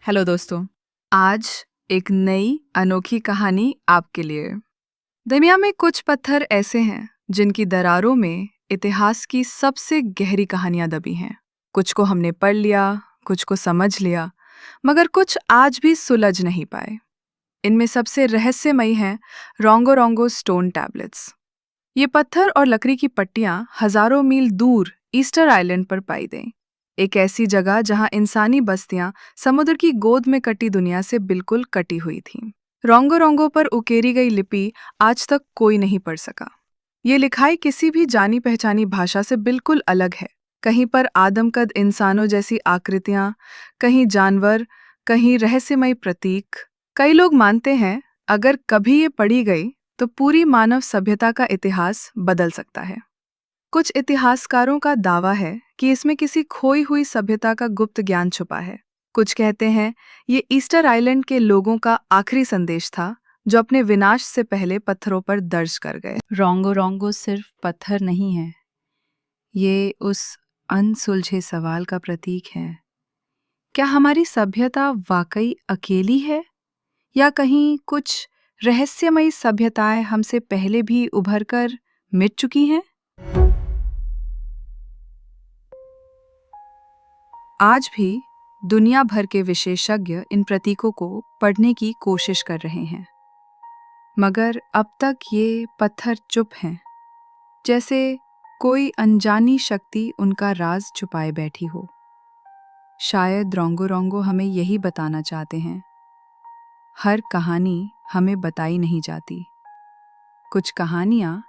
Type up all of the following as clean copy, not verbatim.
Hello दोस्तों। आज एक नई अनोखी कहानी आपके लिए। दुनिया में कुछ पत्थर ऐसे हैं जिनकी दरारों में इतिहास की सबसे गहरी कहानियां दबी हैं। कुछ को हमने पढ़ लिया, कुछ को समझ लिया, मगर कुछ आज भी सुलझ नहीं पाए। इनमें सबसे रहस्यमयी हैं रोंगो स्टोन टैबलेट्स। ये पत्थर और लकड़ी की पट्टियां हजारों मील दूर ईस्टर आइलैंड पर पाई गईं। एक ऐसी जगह जहां इंसानी बस्तियां समुद्र की गोद में कटी दुनिया से बिल्कुल कटी हुई थीं। रोंगो पर उकेरी गई लिपि आज तक कोई नहीं पढ़ सका। ये लिखाई किसी भी जानी पहचानी भाषा से बिल्कुल अलग है। कहीं पर आदमकद इंसानों जैसी आकृतियां, कहीं जानवर, कहीं रहस्यमय प्रतीक। कई लोग मानते हैं अगर कभी ये पढ़ी गई तो पूरी मानव सभ्यता का इतिहास बदल सकता है। कुछ इतिहासकारों का दावा है कि इसमें किसी खोई हुई सभ्यता का गुप्त ज्ञान छुपा है। कुछ कहते हैं ये ईस्टर आइलैंड के लोगों का आखिरी संदेश था जो अपने विनाश से पहले पत्थरों पर दर्ज कर गए। रोंगो सिर्फ पत्थर नहीं है, ये उस अनसुलझे सवाल का प्रतीक है। क्या हमारी सभ्यता वाकई अकेली है या कहीं कुछ रहस्यमयी सभ्यताएं हमसे पहले भी उभरकर मिट चुकी हैं? आज भी दुनिया भर के विशेषज्ञ इन प्रतीकों को पढ़ने की कोशिश कर रहे हैं, मगर अब तक ये पत्थर चुप हैं, जैसे कोई अनजानी शक्ति उनका राज छुपाए बैठी हो। शायद रोंगो हमें यही बताना चाहते हैं, हर कहानी हमें बताई नहीं जाती। कुछ कहानियां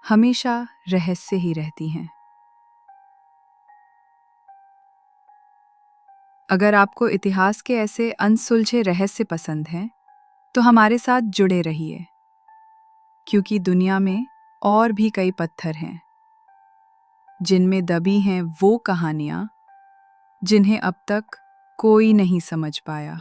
हमेशा रहस्य ही रहती हैं। अगर आपको इतिहास के ऐसे अनसुलझे रहस्य पसंद हैं, तो हमारे साथ जुड़े रहिए, क्योंकि दुनिया में और भी कई पत्थर हैं जिनमें दबी हैं वो कहानियां जिन्हें अब तक कोई नहीं समझ पाया।